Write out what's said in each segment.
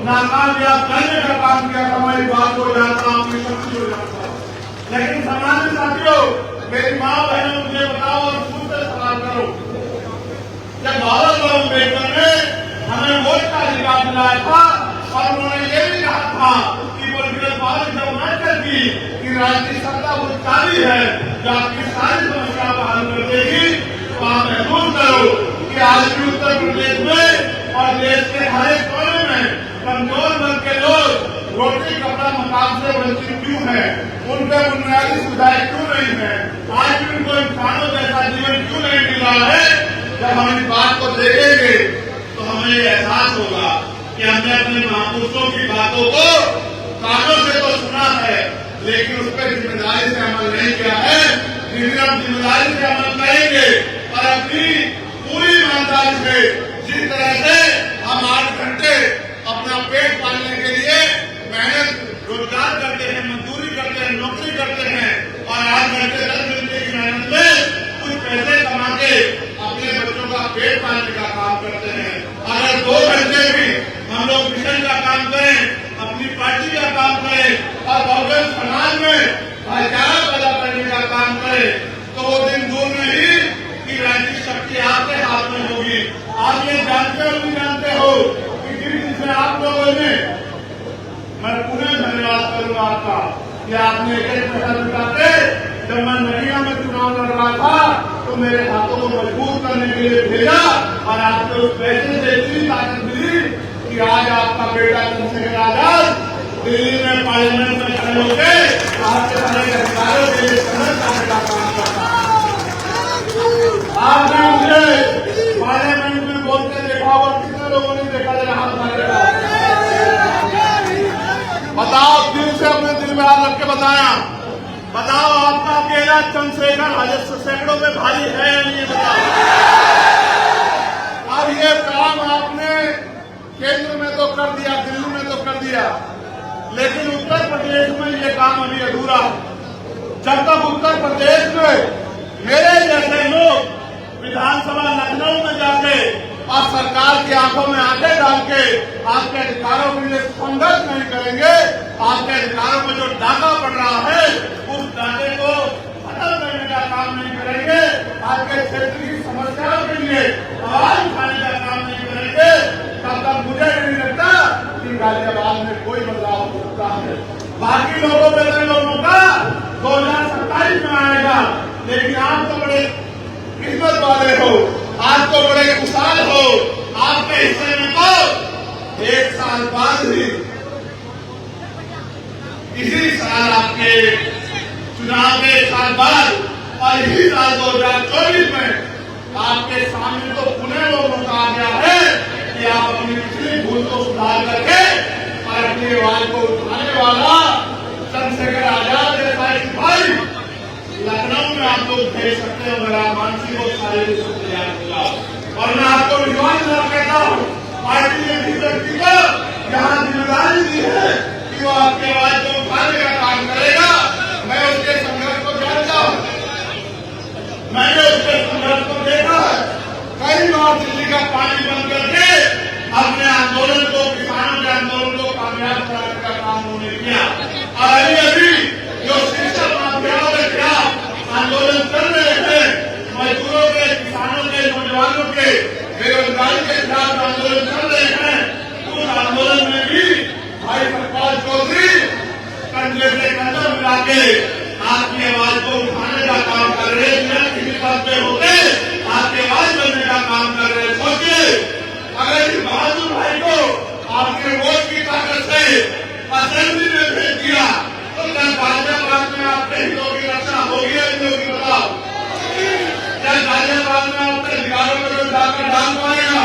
नाकामयाब करने का काम किया था, हमारी बात हो जाता, आपकी शक्ति हो जाता। लेकिन समाज साथियों, मेरी माँ बहनों, मुझे बताओ और मुझसे सवाल करो, जब बाबा अम्बेडकर ने हमें वोट का अधिकार दिलाया था और उन्होंने ये भी कहा था कि पॉलिटिकल पावर जब मैटर की कि राजनीतिक सत्ता वो चाली है जो आपकी सारी समस्या का हल कर देगी, तो आप महसूस करो कि आज भी उत्तर प्रदेश में और देश के हर एक कोने में कमजोर वर्ग के लोग रोटी कपड़ा मकान से वंचित क्यों है, उनके बुनियादी सुविधाएं क्यों नहीं है, आज भी उनको इंसानों जैसा जीवन क्यों नहीं मिल रहा है। जब हम इस बात को देखेंगे तो हमें एहसास होगा कि हमने अपने महापुरुषों की बातों को कानों से तो सुना है, लेकिन उस पर जिम्मेदारी से अमल नहीं किया है। लेकिन हम जिम्मेदारी से अमल करेंगे और अपनी पूरी ईमानदारी से, जिस तरह से हम 8 घंटे अपना पेट पालने के लिए मेहनत रोजगार करते हैं, मजदूरी करते हैं, नौकरी करते हैं और 8 घंटे 10 घंटे की मेहनत में कुछ पैसे कमा के अपने बच्चों का पेट पालने का काम करते हैं, अगर 2 घंटे भी हम लोग मिशन का काम करें, अपनी पार्टी का काम करें और बहुजन समाज में भाईचारा पैदा करने का काम करें, तो वो दिन दूर नहीं कि राजनीतिक शक्ति आपके हाथ में होगी। आप ये जानते हो नहीं जानते हो कि जिस दिन से आप लोगों ने, मैं पुनः धन्यवाद करूंगा आपका कि आपने एक पैसा जुटाते, जब मैं नदिया में चुनाव लड़ रहा था तो मेरे हाथों को मजबूत करने के लिए भेजा और आपको उस पैसे से इतनी ताकत मिली कि आज आपका बेटा चंद्रशेखर आजाद दिल्ली में पार्लियामेंट में खड़े होकर आपके सारे अधिकारों के लिए संघर्ष करने का काम करता है। आपने मुझे पार्लियामेंट में बोलते देखा और कितने लोगों ने देखा जरा हाथ मारेगा, बताओ, दिल से अपने दिल में हाथ रख के बताया, बताओ आपका अकेला चंद्रशेखर सैकड़ों में भारी है या नहीं, बताओ। अब ये काम आपने केंद्र में तो कर दिया, दिल्ली में तो कर दिया, लेकिन उत्तर प्रदेश में ये काम अभी अधूरा। जब तक उत्तर प्रदेश में मेरे जैसे लोग विधानसभा लखनऊ में जाके और सरकार की आंखों में आंखें डाल के आपके अधिकारों के लिए संघर्ष नहीं करेंगे, आपके अधिकारों में जो डाका पड़ रहा है उस डाके को खत्म करने का काम नहीं करेंगे, आपके क्षेत्र की समस्याओं के लिए आवाज उठाने का काम नहीं करेंगे, तब तक मुझे नहीं लगता कि गाजियाबाद में कोई बदलाव हो सकता है। बाकी लोगों पे लोगों का 2027 में आएगा, लेकिन आप तो बड़े किस्मत वाले हो, आप तो बड़े खुशहाल हो, आपके हिस्से में तो 1 साल बाद ही, इसी साल आपके चुनाव के 1 साल बाद और इसी साल 2024 में आपके सामने तो पुनः वो मौका आ गया है कि आप अपनी पिछली भूल को सुधार करके और अपनी आवाज को उठाने वाला चंद्रशेखर आजाद जैसा सिपाही लखनऊ में आप लोग भेज सकते हो, मेरा मानसिक और शारीरिक तैयार होगा। और मैं आपको विश्वास दिला कहता हूँ, पार्टी ने भी व्यक्ति को यहाँ जिम्मेदारी दी है कि वो आपकी आवाज को उठाने का काम करेगा। मैं उसके संघर्ष को जानता हूँ, मैंने उसके संघर्ष को देखा है। कई बार दिल्ली का पानी बंद करके अपने आंदोलन को, किसानों के आंदोलन को कामयाब कराने का काम उन्होंने किया। और अभी जो शिक्षक माफियाओं के खिलाफ आंदोलन कर रहे थे, मजदूरों के, किसानों के, नौजवानों के, बेरोजगारी के खिलाफ आंदोलन कर रहे हैं, उस आंदोलन में भी भाई सतपाल चौधरी कंधे से कंधा मिला के आपकी आवाज को उठाने का काम कर रहे हैं। किसी पद पे होते आपकी आवाज बनने का काम कर रहे हैं। सोचिए, अगर इस बहादुर भाई को आपके वोट की ताकत से असेंबली में भेज दिया तो क्या गाजियाबाद में आपके हितों की रक्षा होगी या नहीं होगी, बताओ। क्या गाजियाबाद में आपके अधिकारों को जो जाकर डाल पाएगा?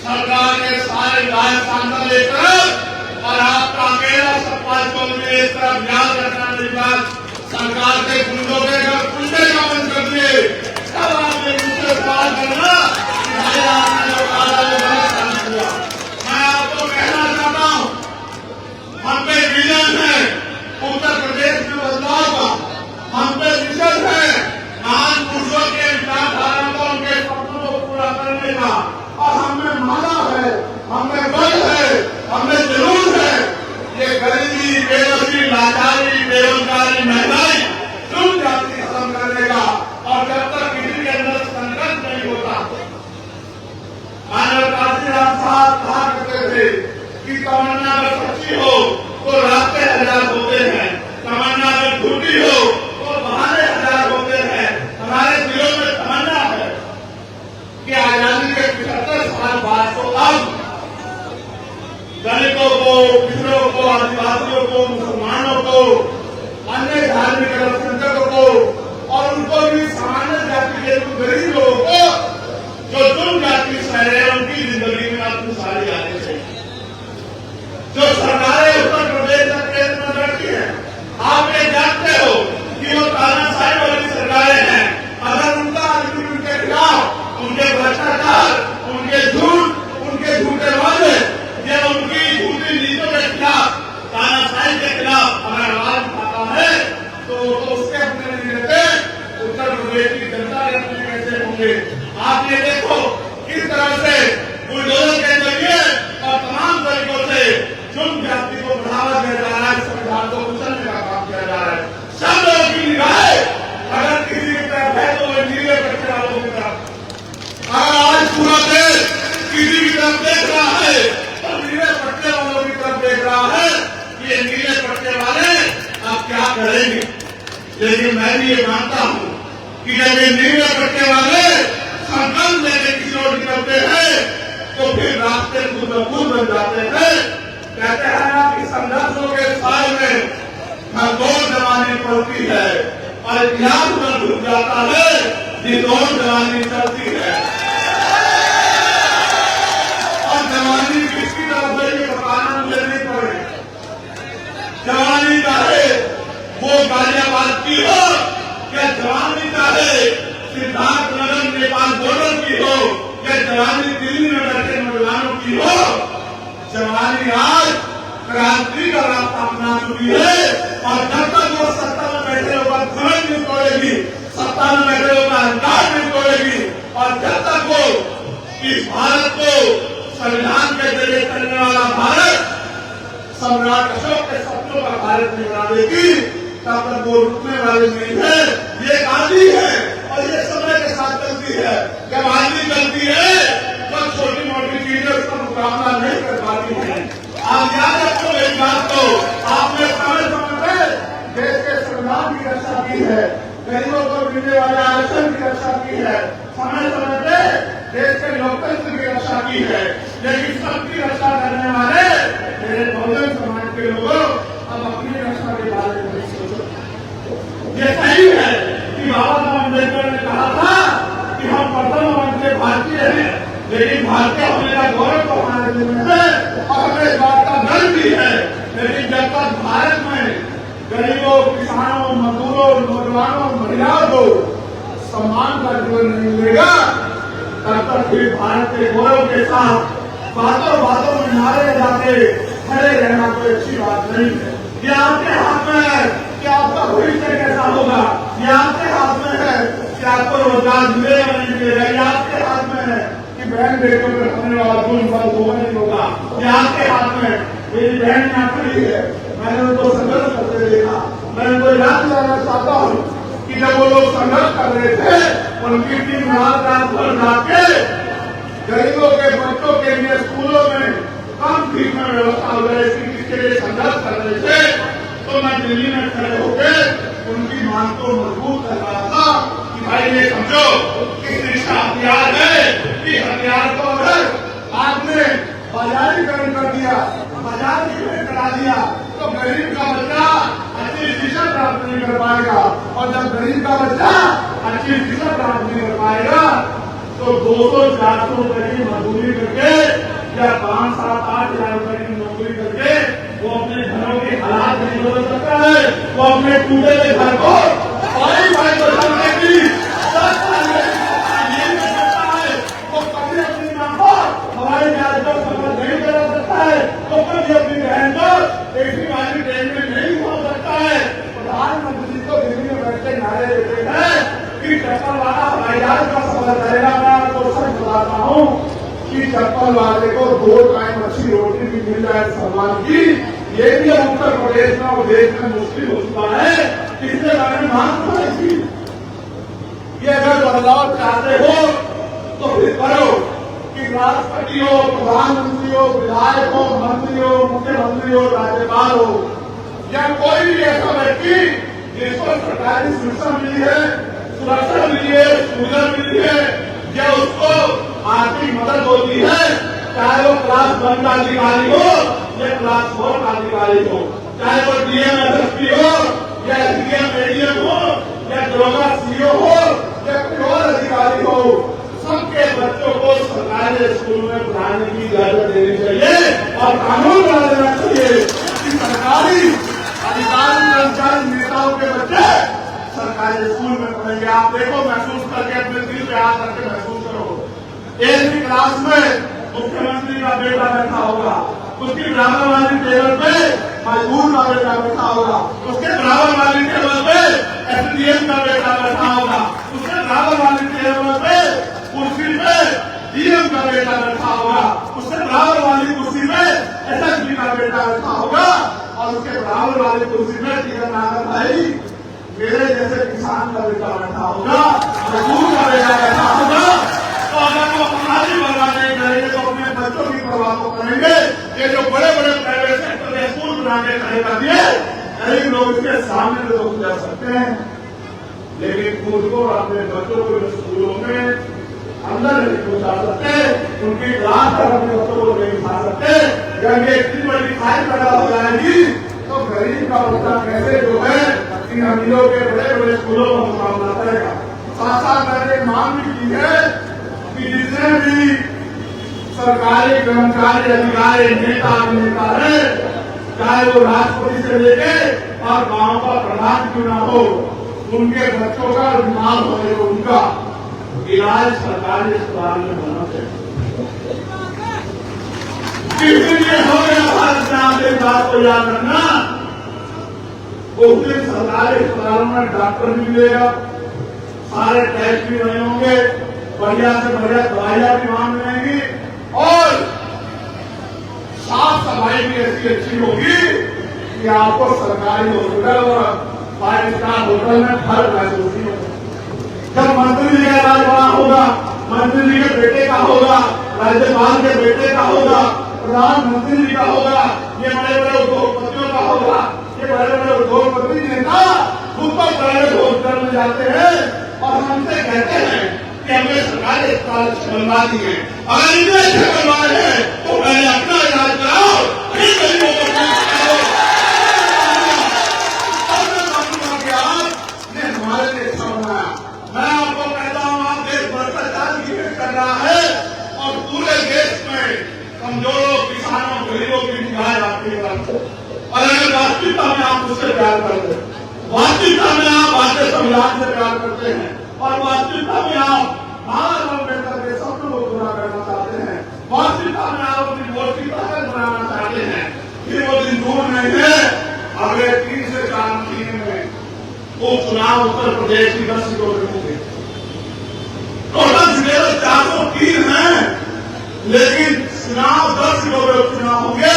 सरकार के सारे विधायक सांसद एक तरफ और आपका अकेला सतपाल चौधरी एक तरफ याद रखना मेरी बात। सरकार के गुंडों के घर कुंडे का बंद कर दिए, तब आपने मुझसे सवाल करना कि भाई आपने जो कहा जो गलत काम किया। मैं आपको कहना चाहता हूँ, हम पे विजन है उत्तर प्रदेश में बदलाव का, हम पे विजन है महान पुरुषों के विचारधारा को, उनके सपनों को पूरा करने का, और हमें माना है, हमें बल है हमें जरूर है ये गरीबी, बेरोजगारी, लाचारी, बेरोजगारी, महंगाई जुल्म जाति खत्म करने का। और जब तक किसी के अंदर संघर्ष नहीं होता, मानव काशीराम साहब कहा करते थे कि तमन्ना अगर सच्ची हो तो रास्ते हजार होते हैं, तमन्ना अगर झूठी हो तो बहाने हजार होते हैं। हमारे दिलों में तमन्ना है कि आजादी के 75 साल बाद तो अब दलितों को, पिछड़ों को, आदिवासियों को, मुसलमानों को, अन्य धार्मिक अल्पसंख्यकों को और उनको भी सामान्य जाति के गरीब लोगों को जो जुल्म जाति सह रहे हैं उनकी जिंदगी में अब खुशहाली आनी चाहिए। जो सरकारें उत्तर प्रदेश और केंद्र में बैठी है, आप ये जानते हो कि वो तानाशाही वाली सरकारें हैं। अगर उनका आदमी उनके खिलाफ, उनके भ्रष्टाचार, उनके झूठ, उनके झूठे वादे या उनकी झूठी नीतियों के खिलाफ, तानाशाही के खिलाफ हमें आवाज उठाता है तो उसके अपने नहीं रहते, उत्तर प्रदेश की जनता के अपने कैसे होंगे। आप ये देखो किस तरह से बुलडोजर के जरिए और तमाम तरीकों से जुल्म जाति को बढ़ावा दिया जा रहा है, संविधान को कुचलने का काम किया जा रहा है। सब लोगों की निगाहें अगर किसी की तरफ है तो वो नीले पट्टे वालों की तरफ। अगर आज पूरा देश किसी की तरफ देख रहा है तो नीले पट्टे वालों की तरफ देख रहा है कि ये नीले पट्टे वाले अब क्या करेंगे। लेकिन मैं भी ये मानता हूँ कि जब ये नीले पट्टे वाले संकल्प लेके किसी और निकलते हैं तो फिर रास्ते खुद ब खुद बन जाते हैं। कहते हैं ना कि संघर्षों के साल में खरगोश जवानी पड़ती है और इतिहास में डूब जाता है जिसोर जवानी चलती है। और जवानी किसकी तरफ से ये बताना मुझे नहीं पड़े। जवानी चाहे वो गाजियाबाद की हो या जवानी चाहे सिद्धार्थ नगर नेपाल बॉर्डर की हो या जवानी दिल्ली में बैठे नौजवानों की हो, जवानी आज क्रांति का रास्ता अपना चुकी है। और जब तक वो सत्ता में बैठे होगा घमंड नहीं तोड़ेगी, सत्ता में बैठे होगा अहंकार नहीं तोड़ेगी, और जब तक वो इस भारत को संविधान के जरिए चलने वाला भारत सम्राट अशोक के सपनों का भारत नहीं बना देगी, तब तक वो रुकने वाली नहीं है। ये आदि है और ये समय के साथ चलती है। जब आदमी चलती है तो छोटी मोटी चीजें उसका मुकाबला नहीं कर पाती है। आप याद रखो इस बात को। आपने समय समय पे देश के संविधान की रक्षा की है, गरीबों को मिलने वाले आरक्षण की रक्षा की है, समय समय पे देश के लोकतंत्र की रक्षा की है। लेकिन सबकी रक्षा करने वाले मेरे बहुजन समाज के लोगों अब अपनी रक्षा के बारे में सोचो। ये सही है कि बाबा साहब अम्बेडकर ने कहा था कि हम प्रथम वर्ग के भारतीय हैं, लेकिन भारतीय होने का गौरव तो हमारे दिल में है और हमें इस बात का गर्व भी है। लेकिन जब तक भारत में गरीबों, किसानों, मजदूरों, नौजवानों, महिलाओं को सम्मान का जीवन नहीं मिलेगा, तब तक फिर भारत के गौरव के साथ बातों बातों में नारे लगाते खड़े रहना कोई अच्छी बात नहीं है। ये आपके हाथ में है कि आपका भविष्य कैसा होगा, ये आपके हाथ में है कि आपको रोजगार मिलेगा नहीं मिलेगा, ये आपके हाथ में है कि बहन बेटों पर होने वाला जुल्म बंद होगा नहीं होगा, ये आपके हाथ में। मेरी बहन यहाँ खड़ी है, मैंने उनको संघर्ष करते देखा। मैं उनको याद दिलाना चाहता हूँ कि जब वो लोग संघर्ष कर रहे थे, उनकी टीम रात रात भर जाके गरीबों के बच्चों के लिए स्कूलों में कम फीस में व्यवस्था हो जाए इसके लिए संघर्ष कर रहे थे। तो मैं दिल्ली में खड़े होकर उनकी मांग को मजबूत कर रहा था कि भाई ये समझो कि कृष्ण हथियार है कि हथियार को अगर आपने बाजारीकरण कर दिया, बाजारीकरण करा दिया तो गरीब का बच्चा अच्छी शिक्षा प्राप्त नहीं कर पाएगा। और जब गरीब का बच्चा अच्छी शिक्षा प्राप्त नहीं कर पाएगा तो 200-400 रुपए की मजदूरी करके या 5-7-8 हजार रुपए की नौकरी करके वो अपने घरों के हालात नहीं बदल सकता है। वो अपने टूटे हुए घर को भाई बदलने की वो कभी अपनी मां को हवाई जहाज को सफर नहीं करा सकता है, तो कभी अपनी बहन को एसी वाली ट्रेन में नहीं हो सकता है। प्रधानमंत्री को दिल्ली में बैठे नारे देते हैं कि टक्कर वाला हवाई जहाज का सफर करेगा। मैं आपको सच बताता हूँ कि चप्पल वाले को 2 टाइम अच्छी रोटी भी मिल जाए सम्मान की, ये भी उत्तर प्रदेश में और देश में मुश्किल हो चुका है। इसके बारे में मांग करेगी। ये अगर बदलाव चाहते हो तो फिर करो कि राष्ट्रपति हो, प्रधानमंत्री हो, विधायक हो, मंत्री हो, मुख्यमंत्री हो, राज्यपाल हो, या कोई भी ऐसा व्यक्ति जिसको सरकारी सुरक्षा मिली है, सुरक्षा मिली है, सुविधा मिली है, या उसको आर्थिक मदद होती है, चाहे वो क्लास 1 का अधिकारी हो या क्लास 4 का अधिकारी हो, चाहे वो डीएम एसएसपी हो या एसडीएम एडीएम हो या दरोगा सीओ हो या कोई और अधिकारी हो, सबके बच्चों को सरकारी स्कूल में पढ़ाने की इजाजत देनी चाहिए और कानून बना देना चाहिए कि सरकारी अधिकारी कर्मचारी नेताओं के बच्चे सरकारी स्कूल में पढ़ेंगे। आप देखो, महसूस करके अपने दिल पे हाथ रख महसूस करो। एक ही क्लास में मुख्यमंत्री का बेटा बैठा होगा, उसकी बराबर वाली टेबल पे मजदूर का बेटा बैठा होगा, उसके बराबर वाली टेबल पे एसडीएम का बेटा बैठा होगा, उसके बराबर वाली टेबल पे कुर्सी पे डीएम का बेटा बैठा होगा, उसके बराबर वाली कुर्सी पे एसएसपी का बेटा बैठा होगा और उसके बराबर वाली कुर्सी पे टीचर नागर भाई मेरे जैसे किसान का बेटा बैठा होगा, मजदूर का बेटा बैठा होगा। तो अगर वो हमारी परवाह नहीं करेंगे तो अपने बच्चों की परवाह तो करेंगे। ये जो बड़े बड़े प्राइवेट सेक्टर में स्कूल बनाने खड़े कर दिए, गरीब लोग इसके सामने तो जा सकते हैं, लेकिन खुद को अपने बच्चों को स्कूलों में अंदर नहीं पहुंचा सकते, उनकी क्लास तक अपने बच्चों को नहीं खा सकते। जब ये इतनी बड़ी खाई पैदा हो जाएगी तो गरीब का बच्चा कैसे जो है इन अमीरों के बड़े बड़े स्कूलों का मुकाबला करेगा। साथ साथ मैंने मांग भी की है कि जितने भी सरकारी कर्मचारी अधिकारी नेता है, चाहे वो राष्ट्रपति से लेके और गांव का प्रधान क्यों ना हो, उनके बच्चों का बीमार होने को उनका इलाज सरकारी अस्पताल में होना चाहिए। किस दिन ये हो गया भारत में, आप एक बात को याद रखना, उस दिन सरकारी अस्पतालों में डॉक्टर भी मिलेगा, सारे टेस्ट भी बने होंगे, बढ़िया से बढ़िया दवाइयां भी वहां मिलेंगी और साफ सफाई भी ऐसी अच्छी होगी कि आपको सरकारी हॉस्पिटल और 5 स्टार होटल में फर्क महसूस नहीं होगा। जब मंत्री जी का इलाज वहां होगा, मंत्री जी के बेटे का होगा, राज्यपाल के बेटे का होगा, प्रधानमंत्री जी का होगा, ये बड़े बड़े उद्योगपतियों का होगा, ये बड़े बड़े उद्योगपति नेता खुद तो प्राइवेट हॉस्पिटल में जाते हैं और हमसे कहते हैं कि हमने सरकारी अस्पताल बनवा दिए। अगर इतने अच्छे बनवाए हैं तो पहले अपना इलाज कराओ, फिर गरीबों को हमारे लिए अच्छा बनाया। मैं आपको कहता हूँ, आप देश भ्रष्टाचार की कर रहा है और पूरे देश में कमजोरों, किसानों, गरीबों की निगाह आपकी तरफ। और अगर वास्तविकता में आप उससे प्यार करते हैं, वास्तविकता में आप भारतीय संविधान से प्यार करते हैं और वास्तविकता में आप महाराज अम्बेडकर के सपनों को पूरा करना चाहते हैं, वास्तविकता में आप अपनी वोट की ताकत बनाना चाहते हैं, फिर वो दिन दूर नहीं है। अगले 3 से 4 महीने में वो चुनाव उत्तर प्रदेश की 10 सीटों पर होंगे। टोटल सीटें 403 हैं, लेकिन चुनाव 10 सीटों पर चुनाव होंगे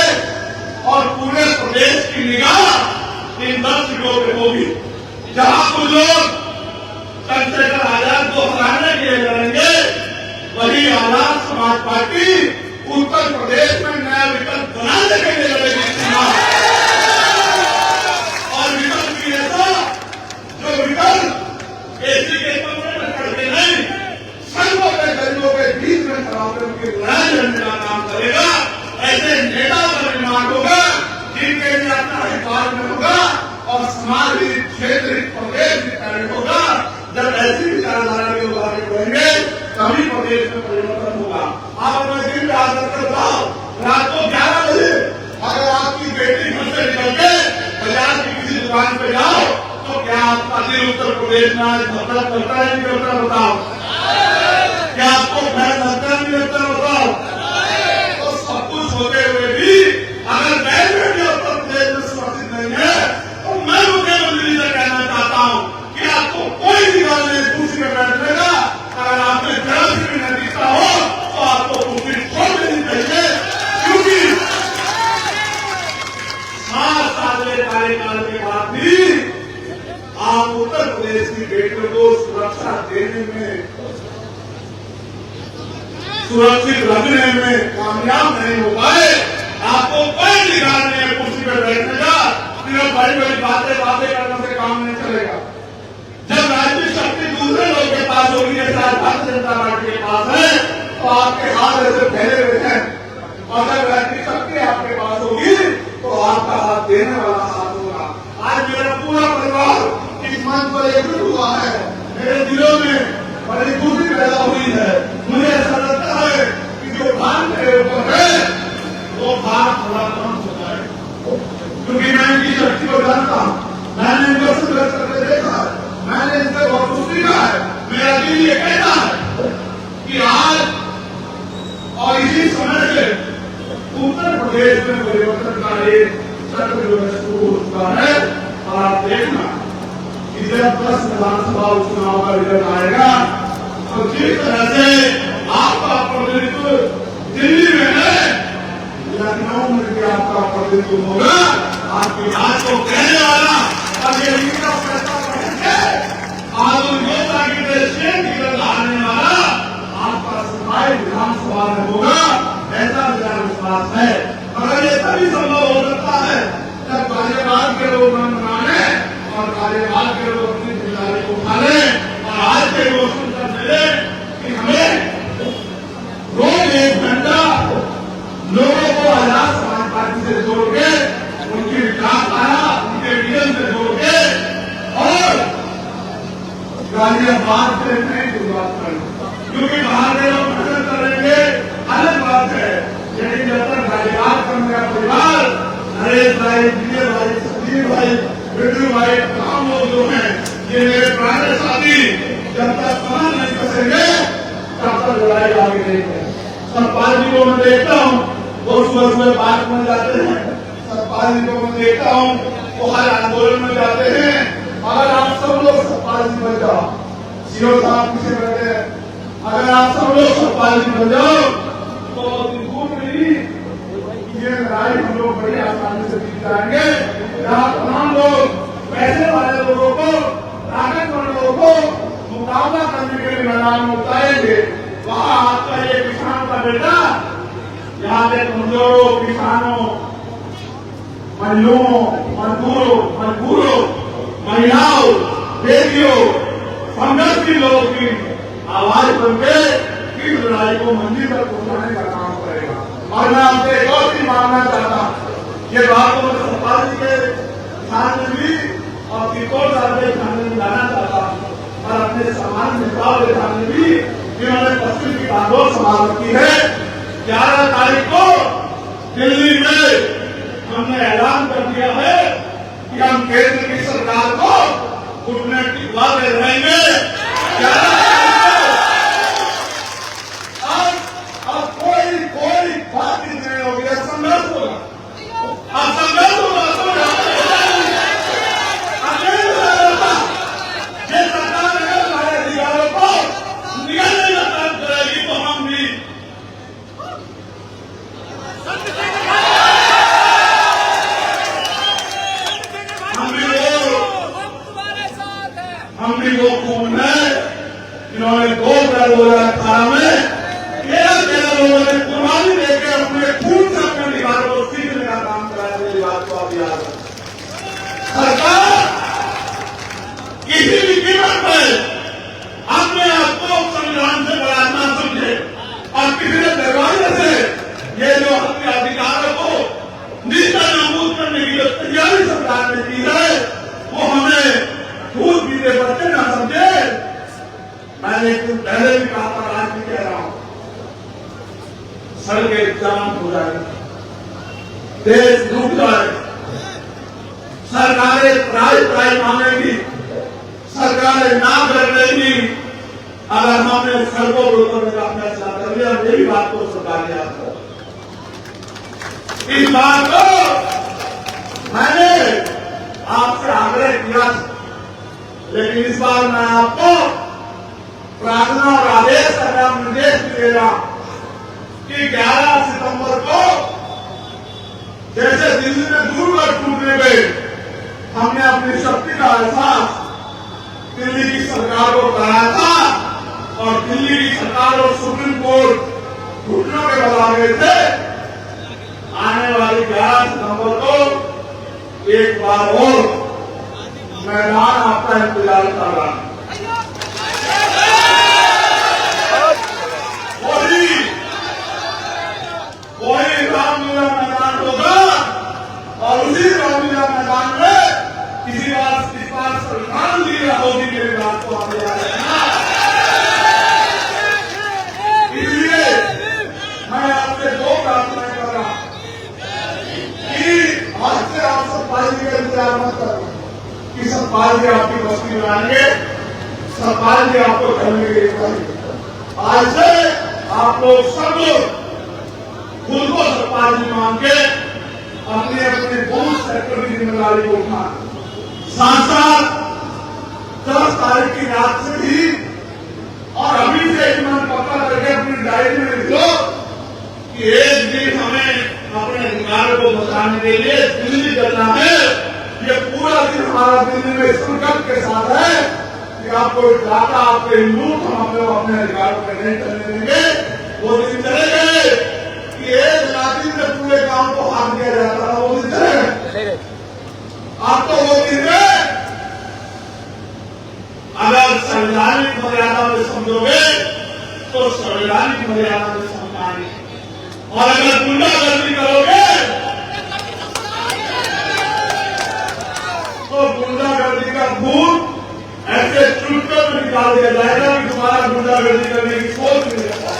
और पूरे प्रदेश की निगाह इन 10 सीटों पर होगी। जहां कुछ लोग चंद्रशेखर आजाद को हराने के लिए लड़ेंगे, वही आजाद समाज पार्टी उत्तर प्रदेश में नया विकल्प बनाने के लिए लड़ेगी चुनाव। और विकल्प की ऐसा जो विकल्प एसी के कमरे में करके नहीं, संघों के गरीबों के बीच में खड़ा होकर उनकी लड़ाई लड़ने का काम करेगा, ऐसे नेता का निर्माण होगा जिनके लिए अपना अधिकार में होगा और समाज हित, क्षेत्र हित, प्रदेश हित कार्य होगा। जब ऐसी विचारधारा के लोग आगे बढ़ेंगे तभी प्रदेश में परिवर्तन होगा। आप अपने दिल में आदर कर बताओ, रात को 11 बजे अगर आपकी बेटी घर से निकल के बाजार की किसी दुकान पे जाओ तो क्या आपका दिल उत्तर प्रदेश में आज धड़कन करता है नहीं करता? बताओ, क्या आपको भय लगता नहीं लगता? बताओ। तो सब कुछ होते हुए भी अगर मैं बेटी उत्तर प्रदेश में सुरक्षित नहीं है तो मैं मुख्यमंत्री से कहना चाहता हूँ कि आपको कोई भी गाल नहीं कुर्सी में बैठेगा। अगर आपने जरा सी भी नतीजा हो तो आपको कुर्सी करने में कामयाब नहीं हो पाए। आपको कोई अधिकार नहीं है कुर्सी पर बैठने का, सिर्फ बड़ी बड़ी बातें करने से काम नहीं चलेगा। जब राजनीतिक शक्ति दूसरे लोग के पास होगी, जैसे आज भारतीय जनता पार्टी के पास है, तो आपके हाथ ऐसे फैले हुए हैं। और जब राजनीतिक शक्ति आपके पास होगी तो आपका हाथ देने वाला हाथ होगा। आज मेरा पूरा परिवार इस मंच पर एकजुट हुआ है। मेरे दिलों में बड़ी खुशी पैदा हुई है। मुझे ऐसा लगता है कि जो भार मेरे ऊपर है वो भार थोड़ा कम हो जाए, क्योंकि मैं इनकी शक्ति को जानता हूँ। मैंने इनको संघर्ष करके देखा है, मैंने इनसे बहुत कुछ सीखा है। मेरा दिल ये कहता है कि आज और इसी समय से उत्तर प्रदेश में परिवर्तन का एक चक्र जो है शुरू हो चुका है। और आप देखना कि जब 10 विधानसभा उपचुनाव का रिजल्ट आएगा तो जिस तरह से आपका प्रतिनिधित्व दिल्ली में है, लखनऊ में भी आपका प्रतिनिधित्व होगा। आपकी बात को कहने वाला और ये फैसला करेंगे आलू योजना की प्रेसिडेंट की तरह आने वाला आपका सिपाही विधानसभा में होगा, ऐसा मेरा विश्वास है। मगर ये तभी संभव हो सकता है जब कार्यकाल के लोग मन माने और कार्यकाल के लोग अपनी जिम्मेदारी को उठा लें। और आज के लोग सुनकर मिले कि हमें रोज 1 घंटा लोगों को आजाद समाज पार्टी से जोड़ के, उनकी विचारधारा, उनके विजन से जोड़ के और गाजियाबाद से नहीं शुरुआत करें, क्योंकि बाहर के लोग मदद करेंगे अलग बात है। लेकिन जब तक गाजियाबाद का मेरा परिवार, नरेश भाई, विजय भाई, संजीव भाई, बिट्टू भाई, तमाम लोग जो हैं, ये मेरे पुराने साथी, जब तक कमर नहीं कसेंगे तब तक लड़ाई आगे नहीं है। सरपाल जी को मैं देखता हूँ, वो सुबह पार्क में जाते हैं। सरपाल जी को मैं देखता हूँ, वो हर आंदोलन में जाते हैं। अगर आप सब लोग सरपाल जी बन जाओ, सीओ साहब पीछे बैठे हैं, अगर आप सब लोग सरपाल जी बन जाओ तो दूर नहीं, ये लड़ाई हम लोग बड़ी आसानी से जीत जाएंगे। जहाँ तमाम लोग पैसे वाले लोगों को, ताकतवर लोगों को मुकाबला करने के लिए मैदान में उतारेंगे, वहाँ आपका ये किसान का बेटा यहाँ पे कमजोरों, किसानों, महिलाओं, मजदूरों, महिलाओं, बेटियों, संघर्षी लोगों की आवाज बनके इस लड़ाई को मंजिल तक पहुंचाने का काम करेगा। और मैं आपसे एक और चीज मांगना चाहता हूँ, ये बात तो मैं सरपाल जी के ध्यान में भी और त्रिकोण साहब के ध्यान में लाना चाहता हूँ, और अपने सामान्य नेताओं के ध्यान में भी, जिन्होंने पश्चिम की बागडोर संभाल रखी है। 11 तारीख को दिल्ली में हमने ऐलान कर दिया है कि हम केंद्र की सरकार को घुटने टिकवाते रहेंगे। 11 कोई बात नहीं होगी, संघर्ष होगा, संघर्ष होगा। ये सरकार अगर हमारे अधिकारों को निगलने का काम करेगी तो हम भी वो कौन है जिन्होंने 2018 में तेरह लोगों ने कुर्बानी देकर अपने खून से अपने अधिकार को सीखने का काम कराया। मेरी बात को आप याद रखें। सरकार किसी भी कीमत पर अपने आप को संविधान से बड़ा ना समझे और किसी ने दरवाजे से ये जो अपने अधिकारों को नीचा नाबूद करने की जो तैयारी सरकार ने की है, वो हमें दूध पीते बच्चे ना समझे। मैंने एक दिन पहले भी कहा था, आज भी कह रहा हूं, सड़कें जाम हो जाए, देश डूब जाए, सरकारें प्राइज मांगेगी, सरकारें ना कर देंगी अगर हमने सड़कों पर उतरने का फैसला कर लिया। मेरी बात को सरकार याद करो। इस बात को मैंने आपसे आग्रह किया, लेकिन इस बार मैं आपको प्रार्थना और आदेश करना, निर्देश भी दे रहा कि 11 सितंबर को जैसे दिल्ली में दूरगांठ टूटने गए, हमने अपनी शक्ति का एहसास दिल्ली की सरकार को कराया था और दिल्ली की सरकार और सुप्रीम कोर्ट घुटनों के बल आ गए थे। आने वाली 11 सितंबर को एक बार और मैदान आपका इंतजार कर रहा है। वही रामलीला मैदान होगा और उसी रामलीला मैदान में इस बार संविधान लीला होगी। मेरी बात को आप याद रखना। इसलिए मैं आपसे दो प्रार्थनाएं कर रहा हूं कि आज से आप सतपाल जी का इंतजार मत करो कि सतपाल जी आपकी बस्ती बनाएंगे, सतपाल जी आपको करने के लिए। आज से आप लोग सब लोग खुद को सतपाल जी मान के अपने अपने बूथ सेक्टर की जिम्मेदारी को उठा। साथ साथ 10 तारीख की रात से भी और अभी से एक मन पक्का करके अपनी डायरी में लिख लो कि एक दिन हमें अपने अधिकार को बचाने के लिए दिल्ली चलना है। ये पूरा दिन हमारा दिल्ली में संकल्प के साथ है कि आपको डाटा आपके लूट हम अपने अधिकारों में नहीं चलने देंगे। वो दिन चले गए कि एक लाठी में पूरे गांव को हाथ दिया जाता था। वो दिन चले गए। आप तो वो दिन में अगर संवैधानिक मर्यादा में समझोगे तो संवैधानिक मर्यादा में समझाएंगे, और अगर गुंडागर्दी करोगे तो गुंडागर्दी का भूत ऐसे चुटकियों में निकाल दिया जाएगा कि तुम्हारा गुंडागर्दी करने की सोच नहीं रहता।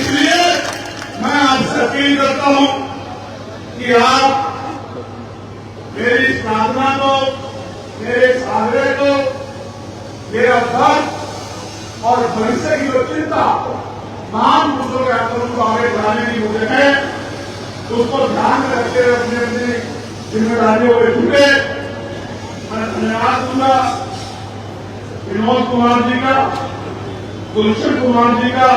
इसलिए मैं आपसे अपील करता हूं कि आप मेरी इस प्रार्थना को, मेरे इस आग्रह को, मेरा दर्द और भविष्य की जो चिंता महान मुद्दों के आंदोलन को आगे बढ़ाने की मुझे है, उसको ध्यान में रखते हुए अपनी अपनी जिम्मेदारियों को जुटे। मैं धन्यवाद दूंगा विनोद कुमार जी का, गुलशन कुमार जी का,